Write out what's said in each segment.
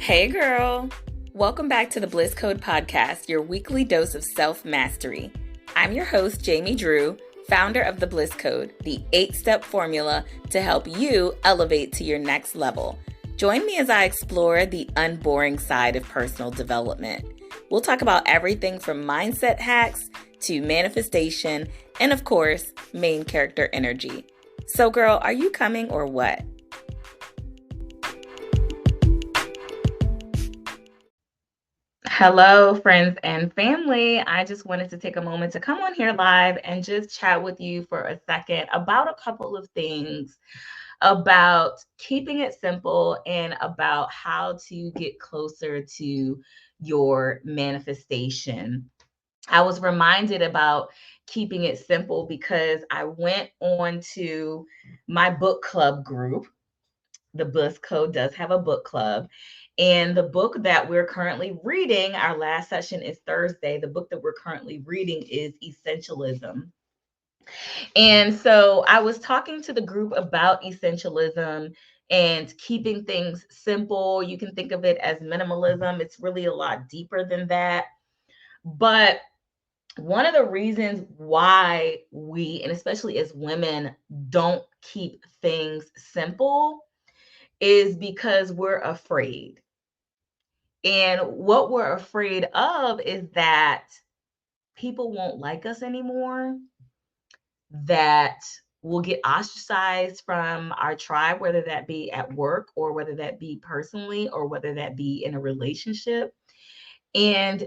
Hey girl! Welcome back to the Bliss Code Podcast, your weekly dose of self-mastery. I'm your host, Jamie Drew, founder of the Bliss Code, the 8-step formula to help you elevate to your next level. Join me as I explore the unboring side of personal development. We'll talk about everything from mindset hacks to manifestation and, of course, main character energy. So girl, are you coming or what? Hello, friends and family. I just wanted to take a moment to come on here live and just chat with you for a second about a couple of things about keeping it simple and about how to get closer to your manifestation. I was reminded about keeping it simple because I went on to my book club group. The Bliss Code does have a book club. And the book that we're currently reading, our last session is Thursday. The book that we're currently reading is Essentialism. And so I was talking to the group about essentialism and keeping things simple. You can think of it as minimalism. It's really a lot deeper than that. But one of the reasons why we, and especially as women, don't keep things simple is because we're afraid. And what we're afraid of is that people won't like us anymore, that we'll get ostracized from our tribe, whether that be at work or whether that be personally or whether that be in a relationship. And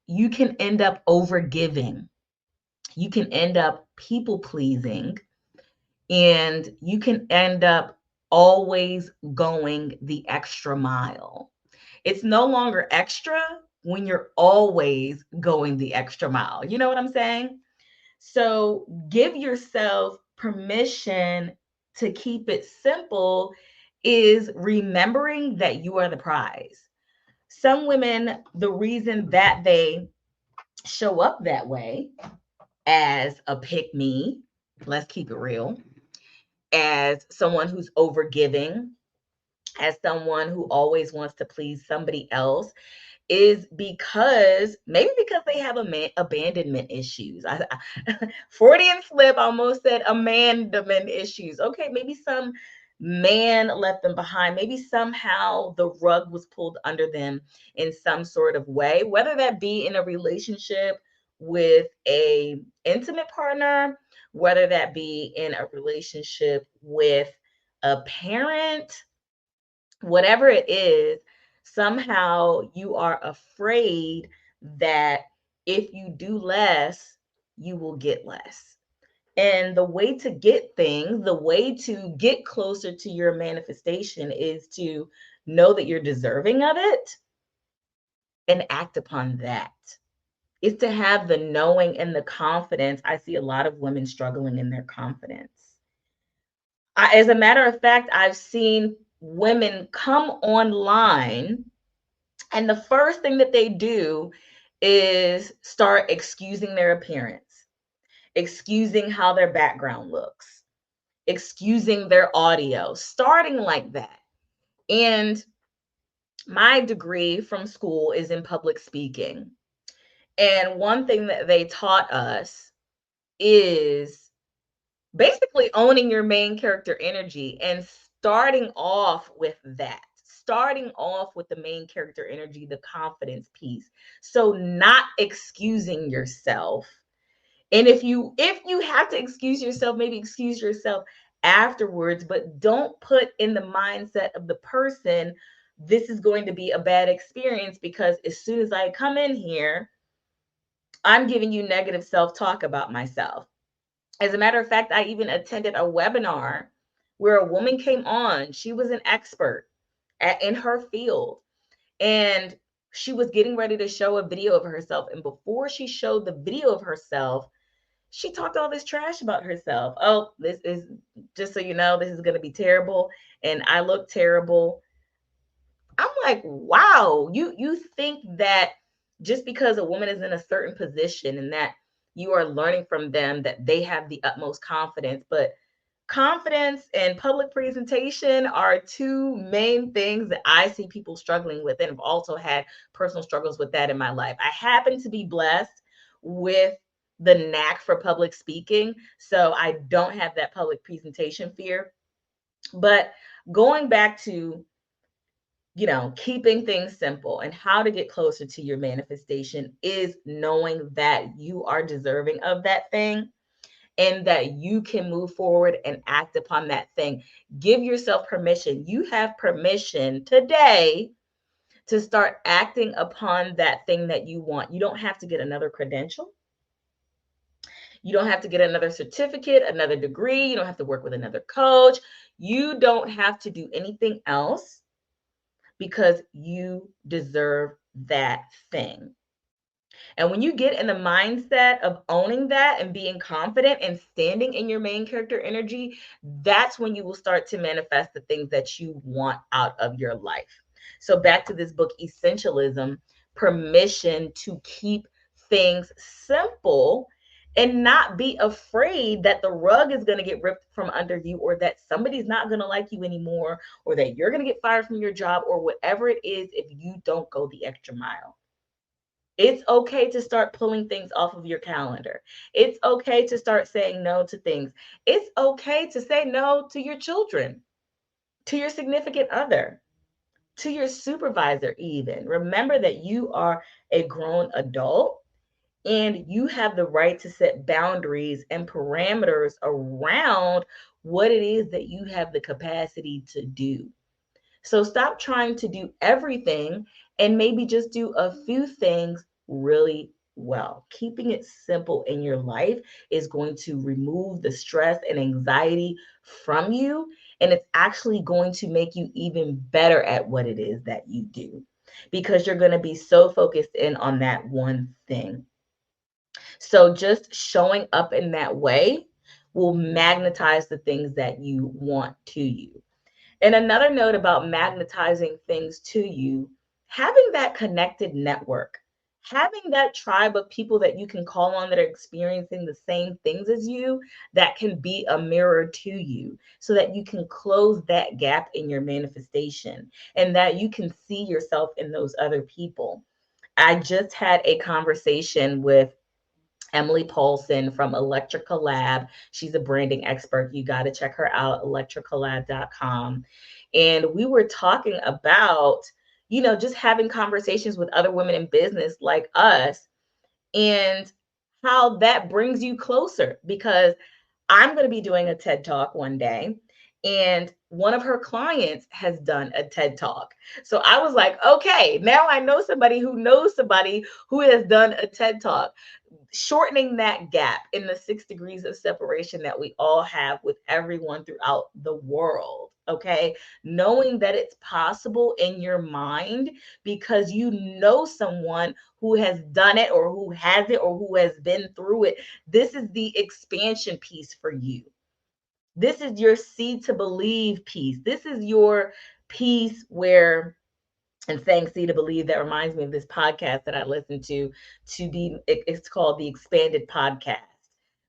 you can end up overgiving. You can end up people pleasing, and you can end up always going the extra mile. It's no longer extra when you're always going the extra mile. You know what I'm saying? So give yourself permission to keep it simple is remembering that you are the prize. Some women, the reason that they show up that way as a pick me, let's keep it real, as someone who's overgiving, as someone who always wants to please somebody else, is because they have abandonment issues. Freudian slip, almost said abandonment issues. Okay, maybe some man left them behind. Maybe somehow the rug was pulled under them in some sort of way, whether that be in a relationship with a intimate partner, whether that be in a relationship with a parent, whatever it is. Somehow you are afraid that if you do less, you will get less. And the way to get things, the way to get closer to your manifestation is to know that you're deserving of it and act upon that. It's to have the knowing and the confidence. I see a lot of women struggling in their confidence. As a matter of fact, I've seen women come online, and the first thing that they do is start excusing their appearance, excusing how their background looks, excusing their audio, starting like that. And my degree from school is in public speaking. And one thing that they taught us is basically owning your main character energy and starting off with that. Starting off with the main character energy, the confidence piece. So not excusing yourself. And if you have to excuse yourself, maybe excuse yourself afterwards, but don't put in the mindset of the person, this is going to be a bad experience because as soon as I come in here, I'm giving you negative self-talk about myself. As a matter of fact, I even attended a webinar where a woman came on. She was an expert in her field, and she was getting ready to show a video of herself. And before she showed the video of herself, she talked all this trash about herself. Oh, this is, just so you know, this is going to be terrible, and I look terrible. I'm like, wow, you think that just because a woman is in a certain position and that you are learning from them that they have the utmost confidence, but Confidence and public presentation are two main things that I see people struggling with, and I've also had personal struggles with that in my life. I happen to be blessed with the knack for public speaking, so I don't have that public presentation fear. But going back to, keeping things simple and how to get closer to your manifestation is knowing that you are deserving of that thing and that you can move forward and act upon that thing. Give yourself permission. You have permission today to start acting upon that thing that you want. You don't have to get another credential. You don't have to get another certificate, another degree. You don't have to work with another coach. You don't have to do anything else because you deserve that thing. And when you get in the mindset of owning that and being confident and standing in your main character energy, that's when you will start to manifest the things that you want out of your life. So back to this book, Essentialism, permission to keep things simple and not be afraid that the rug is going to get ripped from under you, or that somebody's not going to like you anymore, or that you're going to get fired from your job, or whatever it is if you don't go the extra mile. It's okay to start pulling things off of your calendar. It's okay to start saying no to things. It's okay to say no to your children, to your significant other, to your supervisor, even. Remember that you are a grown adult and you have the right to set boundaries and parameters around what it is that you have the capacity to do. So stop trying to do everything and maybe just do a few things really well. Keeping it simple in your life is going to remove the stress and anxiety from you. And it's actually going to make you even better at what it is that you do, because you're going to be so focused in on that one thing. So just showing up in that way will magnetize the things that you want to you. And another note about magnetizing things to you, having that connected network, having that tribe of people that you can call on that are experiencing the same things as you, that can be a mirror to you so that you can close that gap in your manifestation and that you can see yourself in those other people. I just had a conversation with Emily Paulson from Electrical Lab. She's a branding expert. You got to check her out, electricallab.com. And we were talking about, just having conversations with other women in business like us and how that brings you closer, because I'm going to be doing a TED Talk one day. And one of her clients has done a TED Talk. So I was like, okay, now I know somebody who knows somebody who has done a TED Talk, shortening that gap in the 6 degrees of separation that we all have with everyone throughout the world. Okay. Knowing that it's possible in your mind because you know someone who has done it or who has it or who has been through it. This is the expansion piece for you. This is your see to believe piece. This is your piece where, and saying see to believe, that reminds me of this podcast that I listened to be, it's called the Expanded Podcast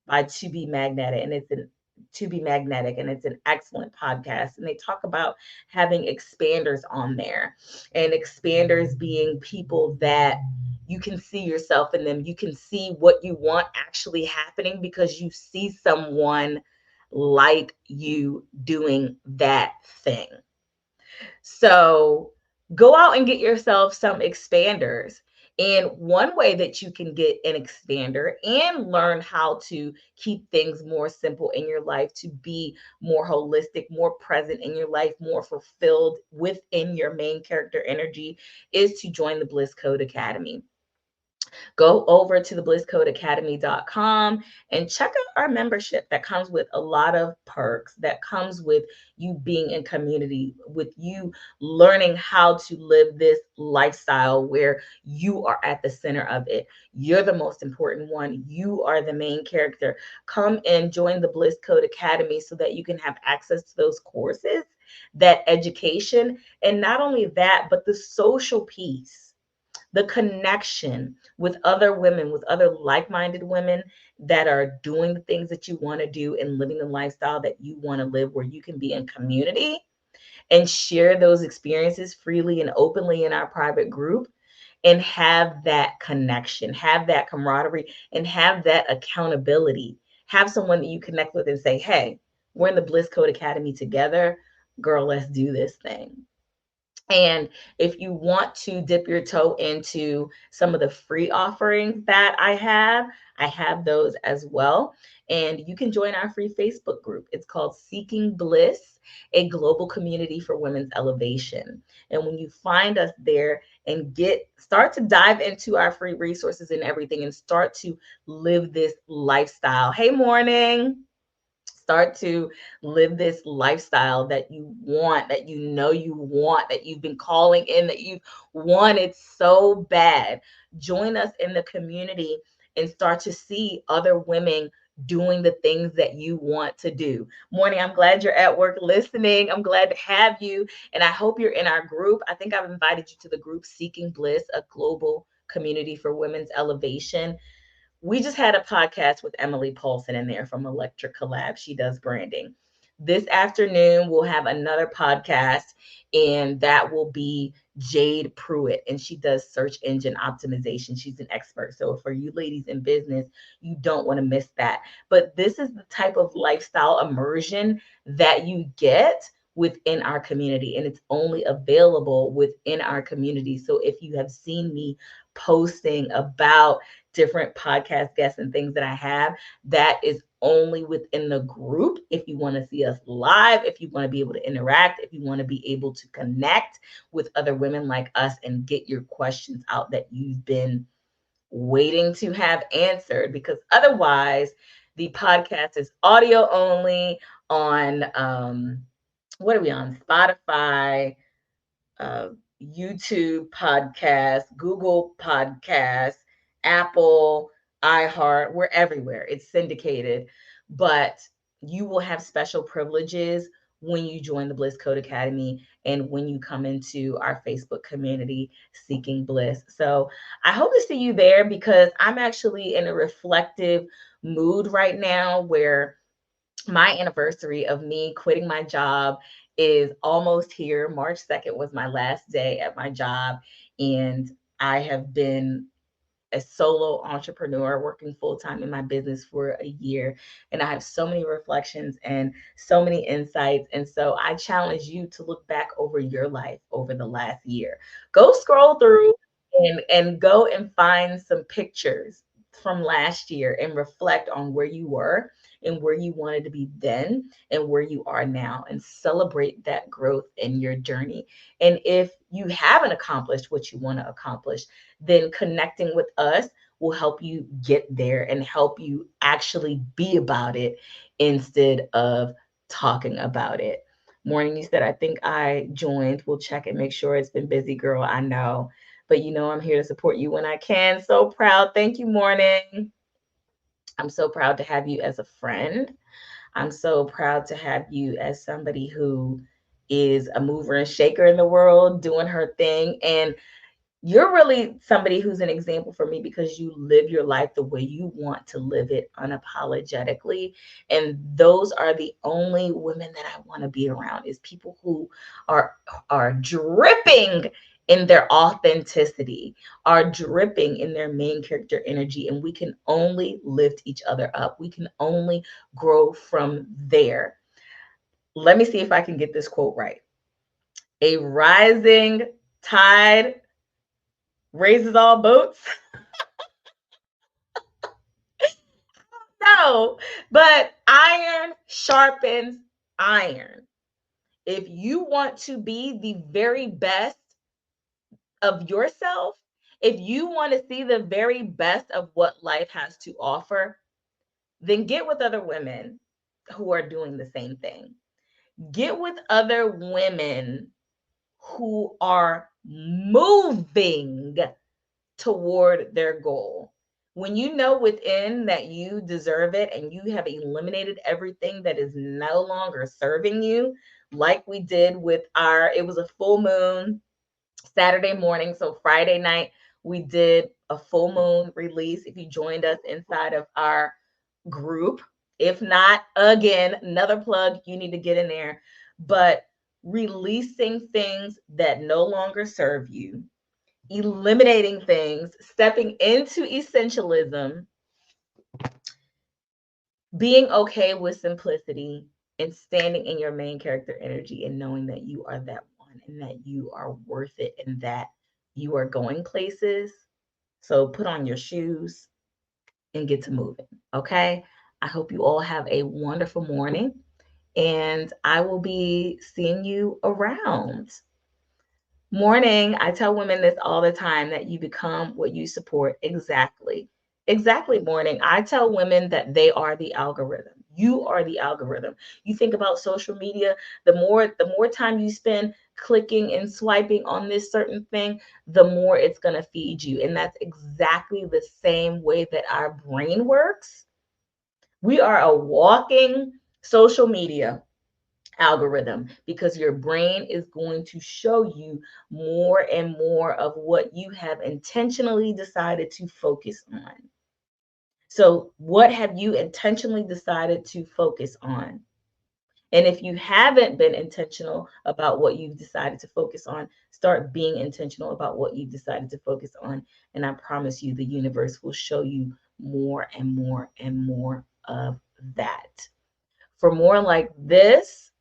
by To Be Magnetic, and it's an To Be Magnetic, and it's an excellent podcast. And they talk about having expanders on there, and expanders being people that you can see yourself in them. You can see what you want actually happening because you see someone like you doing that thing. So go out and get yourself some expanders. And one way that you can get an expander and learn how to keep things more simple in your life, to be more holistic, more present in your life, more fulfilled within your main character energy, is to join the Bliss Code Academy. Go over to the blisscodeacademy.com and check out our membership that comes with a lot of perks, that comes with you being in community, with you learning how to live this lifestyle where you are at the center of it. You're the most important one. You are the main character. Come and join the Bliss Code Academy so that you can have access to those courses, that education, and not only that, but the social piece. the connection with other women, with other like-minded women that are doing the things that you want to do and living the lifestyle that you want to live, where you can be in community and share those experiences freely and openly in our private group, and have that connection, have that camaraderie, and have that accountability. Have someone that you connect with and say, hey, we're in the Bliss Code Academy together. Girl, let's do this thing. And if you want to dip your toe into some of the free offerings that I have those as well. And you can join our free Facebook group. It's called Seeking Bliss, a global community for women's elevation. And when you find us there and start to dive into our free resources and everything and start to live this lifestyle. Hey, morning. Start to live this lifestyle that you want, that you want, that you've been calling in, that you've wanted so bad. Join us in the community and start to see other women doing the things that you want to do. Morning, I'm glad you're at work listening. I'm glad to have you. And I hope you're in our group. I think I've invited you to the group Seeking Bliss, a global community for women's elevation. We just had a podcast with Emily Paulson in there from Electric Collab. She does branding. This afternoon, we'll have another podcast, and that will be Jade Pruitt, and she does search engine optimization. She's an expert. So for you ladies in business, you don't want to miss that. But this is the type of lifestyle immersion that you get within our community, and it's only available within our community. So if you have seen me posting about different podcast guests and things that I have, that is only within the group. If you want to see us live, if you want to be able to interact, if you want to be able to connect with other women like us and get your questions out that you've been waiting to have answered, because otherwise the podcast is audio only on what are we on? Spotify, uh, YouTube podcast, Google Podcast, Apple, iHeart. We're everywhere. It's syndicated, but you will have special privileges when you join the Bliss Code Academy and when you come into our Facebook community, Seeking Bliss. So I hope to see you there, because I'm actually in a reflective mood right now where my anniversary of me quitting my job is almost here. March 2nd was my last day at my job. And I have been a solo entrepreneur working full time in my business for a year. And I have so many reflections and so many insights. And so I challenge you to look back over your life over the last year. Go scroll through and go and find some pictures from last year and reflect on where you were and where you wanted to be then and where you are now, and celebrate that growth in your journey. And if you haven't accomplished what you want to accomplish, then connecting with us will help you get there and help you actually be about it instead of talking about it. Morning, you said, I think I joined. We'll check and make sure. It's been busy, girl. I know. But you know, I'm here to support you when I can. So proud. Thank you, Morning. I'm so proud to have you as a friend. I'm so proud to have you as somebody who is a mover and shaker in the world, doing her thing. And you're really somebody who's an example for me, because you live your life the way you want to live it unapologetically. And those are the only women that I want to be around, is people who are dripping in their authenticity, are dripping in their main character energy. And we can only lift each other up. We can only grow from there. Let me see if I can get this quote right. A rising tide raises all boats. No, but iron sharpens iron. If you want to be the very best of yourself, if you want to see the very best of what life has to offer, then get with other women who are doing the same thing. Get with other women who are moving toward their goal. When you know within that you deserve it and you have eliminated everything that is no longer serving you, like we did with it was a full moon Saturday morning. So Friday night, We did a full moon release. If you joined us inside of our group, if not, again, another plug, you need to get in there. But releasing things that no longer serve you, eliminating things, stepping into essentialism, being okay with simplicity, and standing in your main character energy and knowing that you are that one and that you are worth it and that you are going places. So put on your shoes and get to moving. Okay. I hope you all have a wonderful morning, and I will be seeing you around. Morning, I tell women this all the time, that you become what you support. Exactly. Exactly, morning. I tell women that they are the algorithm. You are the algorithm. You think about social media, the more time you spend clicking and swiping on this certain thing, the more it's going to feed you. And that's exactly the same way that our brain works. We are a walking social media algorithm, because your brain is going to show you more and more of what you have intentionally decided to focus on. So, what have you intentionally decided to focus on? And if you haven't been intentional about what you've decided to focus on, start being intentional about what you've decided to focus on. And I promise you, the universe will show you more and more and more of that. For more like this,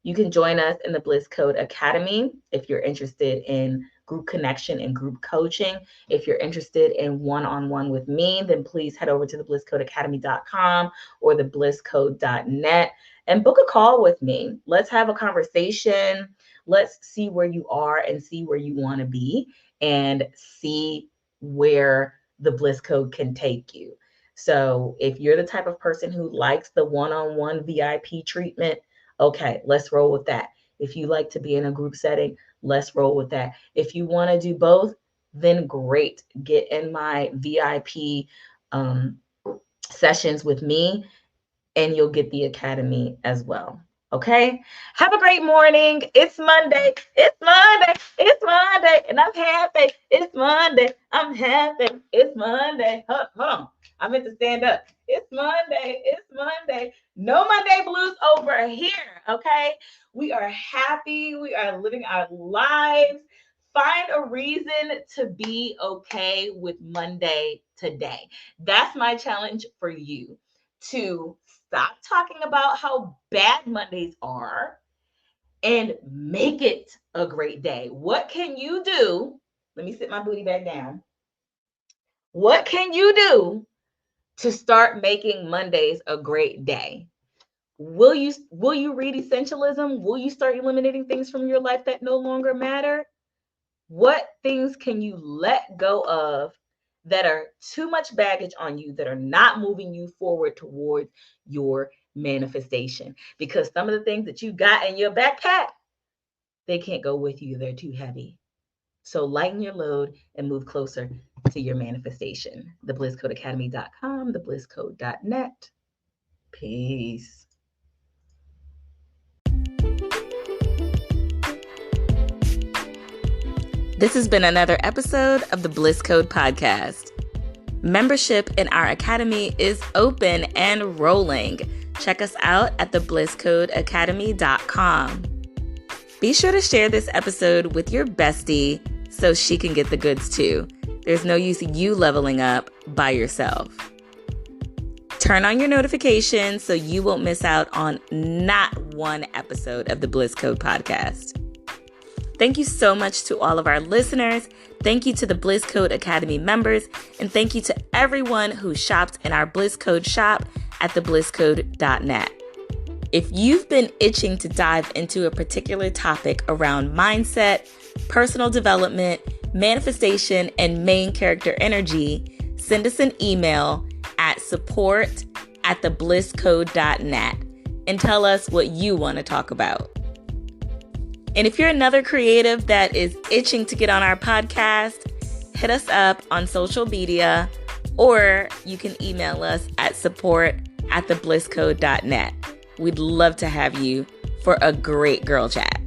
you can join us in the Bliss Code Academy if you're interested in group connection and group coaching. If you're interested in one-on-one with me, then please head over to the blisscodeacademy.com or the blisscode.net and book a call with me. Let's have a conversation. Let's see where you are and see where you want to be and see where the Bliss Code can take you. So if you're the type of person who likes the one-on-one VIP treatment, okay, let's roll with that. If you like to be in a group setting, let's roll with that. If you want to do both, then great. Get in my VIP sessions with me, and you'll get the academy as well. Okay. Have a great morning. It's Monday. It's Monday. It's Monday. And I'm happy. It's Monday. I'm happy. It's Monday. Hold on. I meant to stand up. It's Monday. It's Monday. No Monday blues over here. Okay. We are happy. We are living our lives. Find a reason to be okay with Monday today. That's my challenge for you, to stop talking about how bad Mondays are and make it a great day. What can you do? Let me sit my booty back down. What can you do to start making Mondays a great day? Will you read Essentialism? Will you start eliminating things from your life that no longer matter? What things can you let go of that are too much baggage on you, that are not moving you forward towards your manifestation? Because some of the things that you got in your backpack, they can't go with you. They're too heavy. So lighten your load and move closer to your manifestation. The blisscodeacademy.com, the blisscode.net. Peace. This has been another episode of the Bliss Code Podcast. Membership in our academy is open and rolling. Check us out at theblisscodeacademy.com. Be sure to share this episode with your bestie so she can get the goods too. There's no use you leveling up by yourself. Turn on your notifications so you won't miss out on not one episode of the Bliss Code Podcast. Thank you so much to all of our listeners. Thank you to the Bliss Code Academy members. And thank you to everyone who shopped in our Bliss Code shop at theblisscode.net. If you've been itching to dive into a particular topic around mindset, personal development, manifestation, and main character energy, send us an email at support@theblisscode.net and tell us what you want to talk about. And if you're another creative that is itching to get on our podcast, hit us up on social media, or you can email us at support@theblisscode.net. We'd love to have you for a great girl chat.